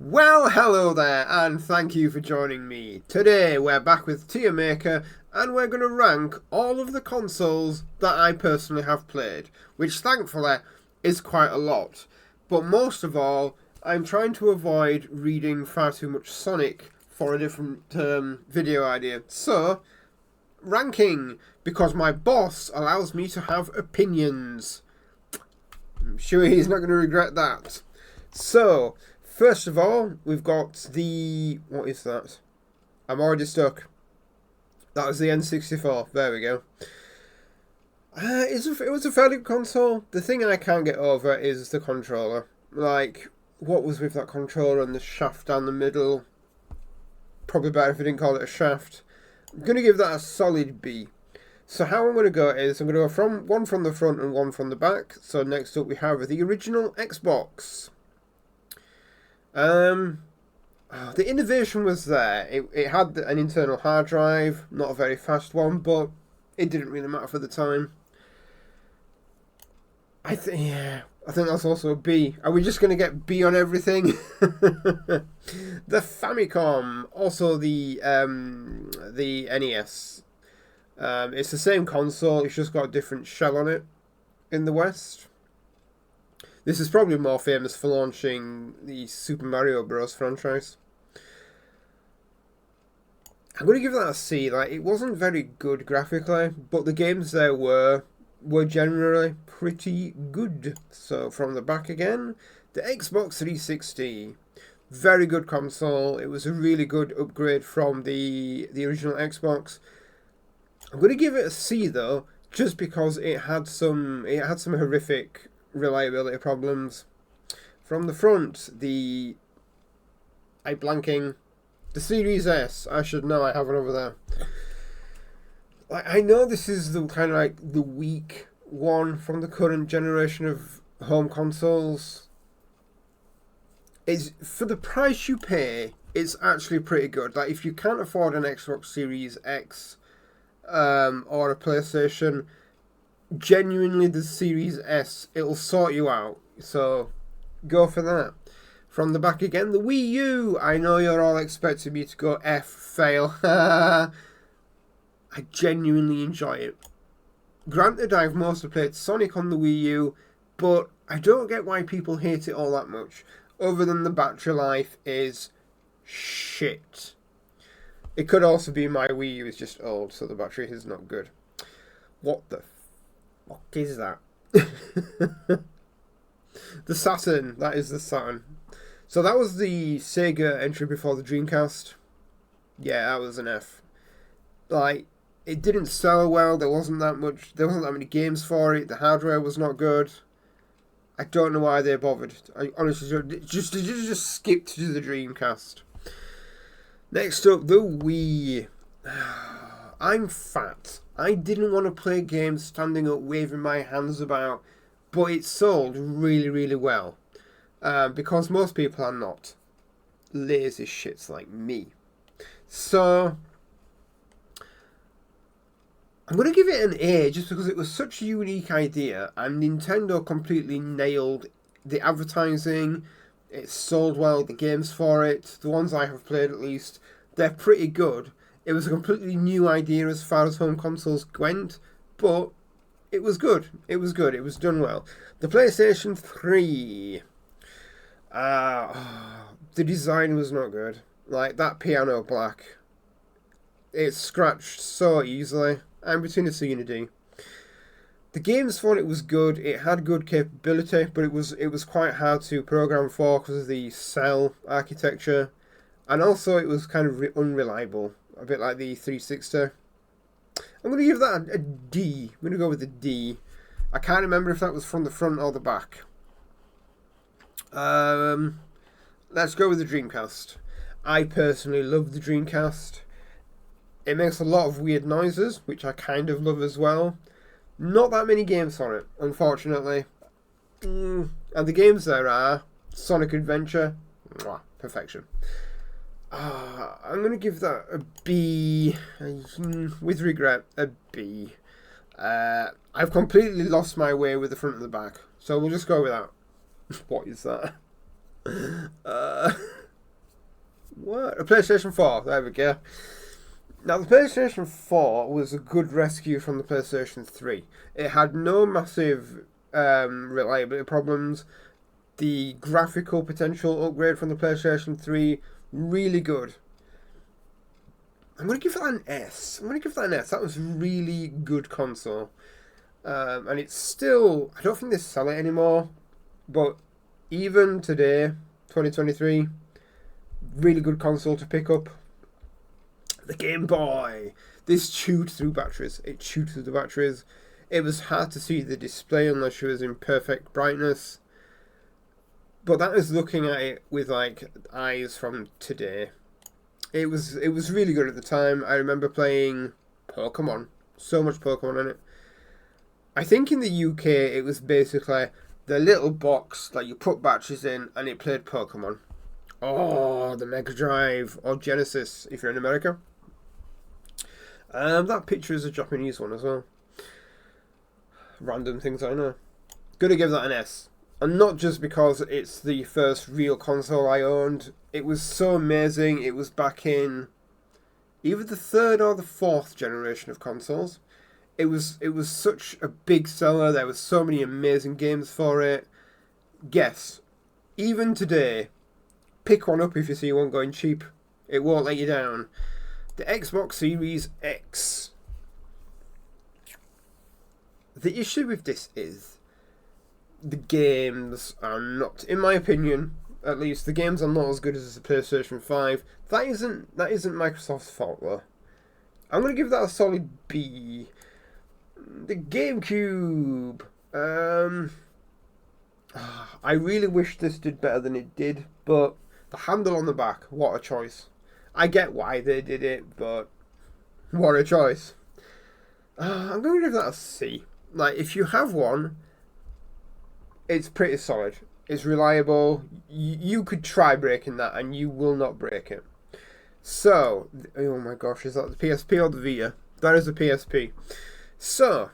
Well, hello there, and thank you for joining me. Today we're back with Tier Maker, and we're going to rank all of the consoles that I personally have played, which thankfully is quite a lot. But most of all, I'm trying to avoid reading far too much Sonic for a different video idea. So, ranking, because my boss allows me to have opinions. I'm sure he's not going to regret that. So, first of all, we've got the... What is that? I'm already stuck. That was the N64. There we go. It was a fairly good console. The thing I can't get over is the controller. Like, what was with that controller and the shaft down the middle? Probably better if I didn't call it a shaft. I'm going to give that a solid B. So how I'm going to go is I'm going to go from one from the front and one from the back. So next up we have the original Xbox. The innovation was there. It had an internal hard drive, not a very fast one, but it didn't really matter for the time. I think that's also a B. Are we just going to get B on everything? The Famicom, also the NES. It's the same console, it's just got a different shell on it in the West. This is probably more famous for launching the Super Mario Bros. Franchise. I'm going to give that a C. Like, it wasn't very good graphically, but the games there were generally pretty good. So from the back again, the Xbox 360. Very good console. It was a really good upgrade from the original Xbox. I'm going to give it a C though, just because it had some horrific reliability problems. From the front, the Series S. I should know, I have it over there. Like, I know this is the kind of like the weak one from the current generation of home consoles. Is for the price you pay, it's actually pretty good. Like, if you can't afford an Xbox Series X or a PlayStation, genuinely the Series S, it'll sort you out. So go for that. From the back again, the Wii U. I know you're all expecting me to go F, fail. I genuinely enjoy it. Granted, I've mostly played Sonic on the Wii U, but I don't get why people hate it all that much, other than the battery life is shit. It could also be my Wii U is just old, so the battery is not good. What the fuck is that? The Saturn. That is the Saturn. So that was the Sega entry before the Dreamcast. Yeah, that was an F. Like, it didn't sell well. There wasn't that many games for it. The hardware was not good. I don't know why they bothered. I honestly just skipped to the Dreamcast. Next up, the Wii. I'm fat. I didn't want to play games standing up, waving my hands about, but it sold really, really well. Because most people are not lazy shits like me. So, I'm going to give it an A just because it was such a unique idea and Nintendo completely nailed the advertising. It sold well, the games for it, the ones I have played at least, they're pretty good. It was a completely new idea as far as home consoles went, but it was good. It was good. It was done well. The PlayStation 3. The design was not good. Like, that piano black. It scratched so easily. I'm between a C and a D. The games for it was good. It had good capability, but it was quite hard to program for because of the cell architecture. And also it was kind of unreliable. A bit like the 360. I'm going to give that a D. I'm going to go with a D. I can't remember if that was from the front or the back. Let's go with the Dreamcast. I personally love the Dreamcast. It makes a lot of weird noises, which I kind of love as well. Not that many games on it, unfortunately. And the games there are Sonic Adventure. Mwah, perfection. I'm going to give that a B. With regret, a B. I've completely lost my way with the front and the back. So we'll just go with that. What is that? What? A PlayStation 4. There we go. Now, the PlayStation 4 was a good rescue from the PlayStation 3. It had no massive reliability problems. The graphical potential upgrade from the PlayStation 3, really good. I'm going to give that an S. That was a really good console. And it's still... I don't think they sell it anymore. But even today, 2023, really good console to pick up. The Game Boy. This chewed through batteries. It chewed through the batteries. It was hard to see the display unless you was in perfect brightness. But that is looking at it with like eyes from today. It was really good at the time. I remember playing Pokemon. So much Pokemon in it. I think in the UK it was basically the little box that you put batteries in and it played Pokemon. Oh, the Mega Drive or Genesis if you're in America. That picture is a Japanese one as well. Random things I know. Gonna give that an S. And not just because it's the first real console I owned. It was so amazing. It was back in either the third or the fourth generation of consoles. It was such a big seller. There were so many amazing games for it. Guess, even today, pick one up if you see one going cheap. It won't let you down. The Xbox Series X. The issue with this is the games are not, in my opinion, at least, the games are not as good as the PlayStation 5. That isn't Microsoft's fault though. I'm gonna give that a solid B. The GameCube. I really wish this did better than it did, but the handle on the back, what a choice. I get why they did it, but what a choice. I'm going to give that a C. Like, if you have one, it's pretty solid. It's reliable. You could try breaking that and you will not break it. So, oh my gosh, is that the PSP or the Vita? That is the PSP. So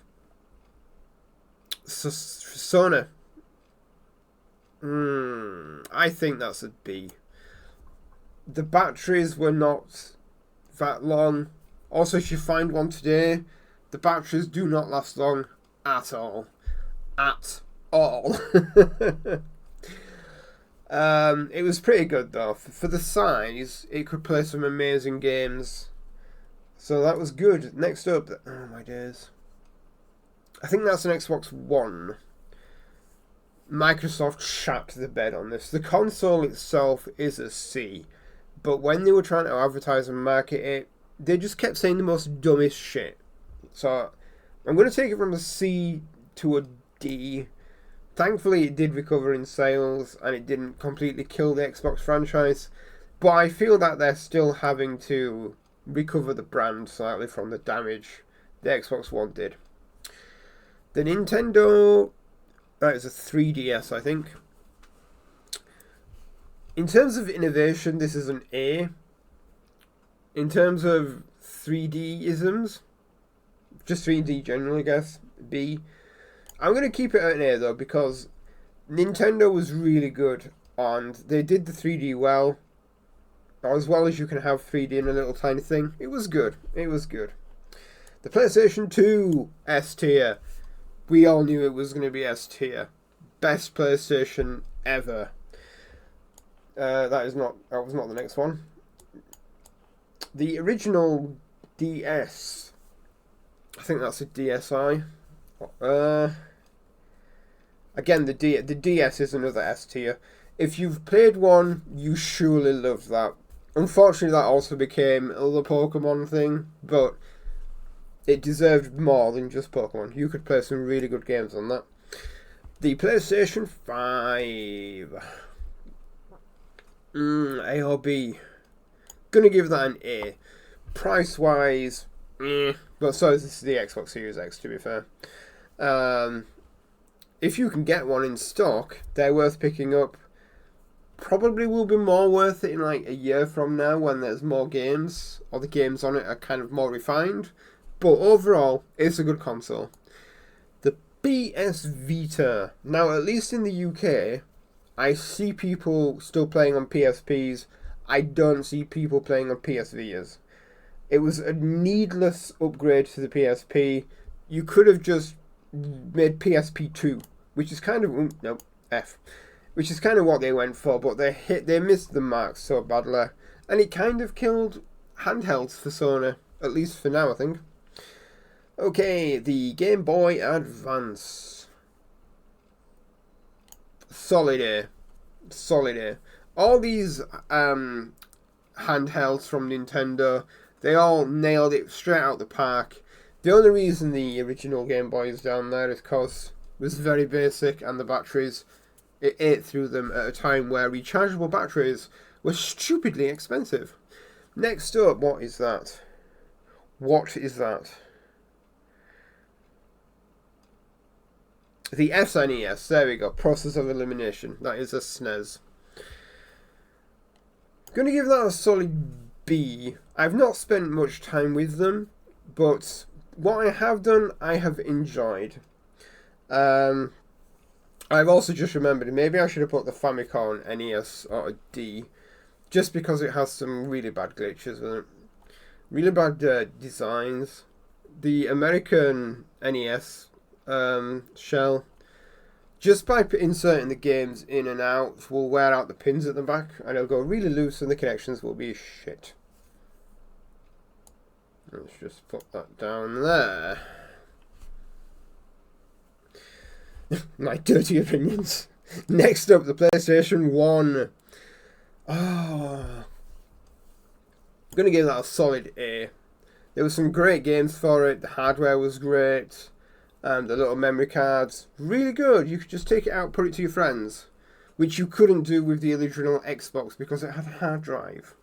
Sony. I think that's a B. The batteries were not that long. Also, if you find one today, the batteries do not last long at all. At all. It was pretty good though. For the size, it could play some amazing games. So that was good. Next up, oh my days. I think that's an Xbox One. Microsoft shat the bed on this. The console itself is a C. But when they were trying to advertise and market it, they just kept saying the most dumbest shit. So I'm going to take it from a C to a D. Thankfully, it did recover in sales and it didn't completely kill the Xbox franchise. But I feel that they're still having to recover the brand slightly from the damage the Xbox One did. The Nintendo, that is a 3DS, I think. In terms of innovation, this is an A. In terms of 3D-isms, just 3D generally, I guess, B. I'm going to keep it at an A, though, because Nintendo was really good, and they did the 3D well, as well as you can have 3D in a little tiny thing. It was good. It was good. The PlayStation 2, S tier. We all knew it was going to be S tier. Best PlayStation ever. That was not the next one. The original DS. I think that's a DSi. Again, the DS is another S tier. If you've played one, you surely loved that. Unfortunately, that also became the Pokemon thing, but it deserved more than just Pokemon. You could play some really good games on that. The PlayStation 5. A or B? Gonna give that an A. Price-wise, but so is the Xbox Series X, to be fair. If you can get one in stock, they're worth picking up. Probably will be more worth it in like a year from now when there's more games, or the games on it are kind of more refined. But overall, it's a good console. The PS Vita. Now, at least in the UK, I see people still playing on PSPs. I don't see people playing on PS Vitas. It was a needless upgrade to the PSP. You could have just made PSP 2, which is kind of no F, which is kind of what they went for, but they missed the mark so badly, and it kind of killed handhelds for Sony, at least for now, I think. Okay, the Game Boy Advance. Solid A. Solid A. All these handhelds from Nintendo, they all nailed it straight out the park. The only reason the original Game Boy is down there is because it was very basic and the batteries, it ate through them at a time where rechargeable batteries were stupidly expensive. Next up, what is that? What is that? The SNES, there we go, Process of Elimination. That is a SNES. Gonna give that a solid B. I've not spent much time with them, but what I have done, I have enjoyed. I've also just remembered, maybe I should have put the Famicom NES or a D, just because it has some really bad glitches with it. Really bad designs. The American NES shell, just by inserting the games in and out, will wear out the pins at the back and it'll go really loose and the connections will be shit. Let's just put that down there. My dirty opinions. Next up, the PlayStation 1. Oh, I'm going to give that a solid A. There were some great games for it. The hardware was great. The little memory cards, really good. You could just take it out, put it to your friends, which you couldn't do with the original Xbox because it had a hard drive.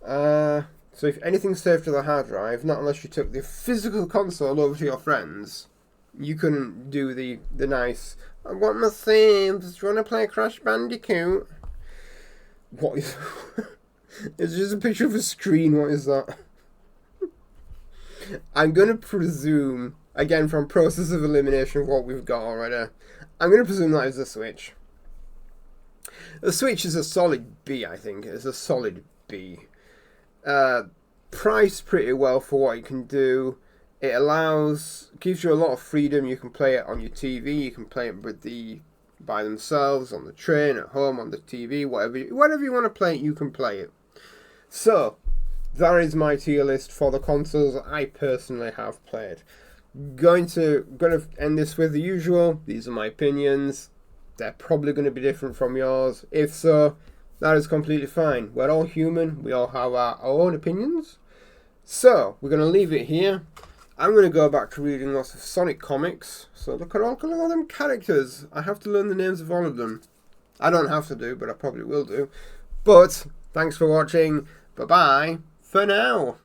So if anything saved to the hard drive, not unless you took the physical console over to your friends, you couldn't do the nice, I want my saves, do you want to play Crash Bandicoot? What is... It's just a picture of a screen, what is that? I'm going to presume, again from process of elimination of what we've got already, I'm going to presume that is the Switch. The Switch is a solid B, I think. It's a solid B. Priced pretty well for what it can do. It gives you a lot of freedom. You can play it on your TV, you can play it by themselves, on the train, at home, on the TV, whatever you want to play it, you can play it. So, that is my tier list for the consoles I personally have played. Going to end this with the usual. These are my opinions. They're probably going to be different from yours. If so, that is completely fine. We're all human. We all have our own opinions. So, we're going to leave it here. I'm going to go back to reading lots of Sonic comics. So look at all them characters. I have to learn the names of all of them. I don't have to do, but I probably will do. But, thanks for watching. Bye-bye for now.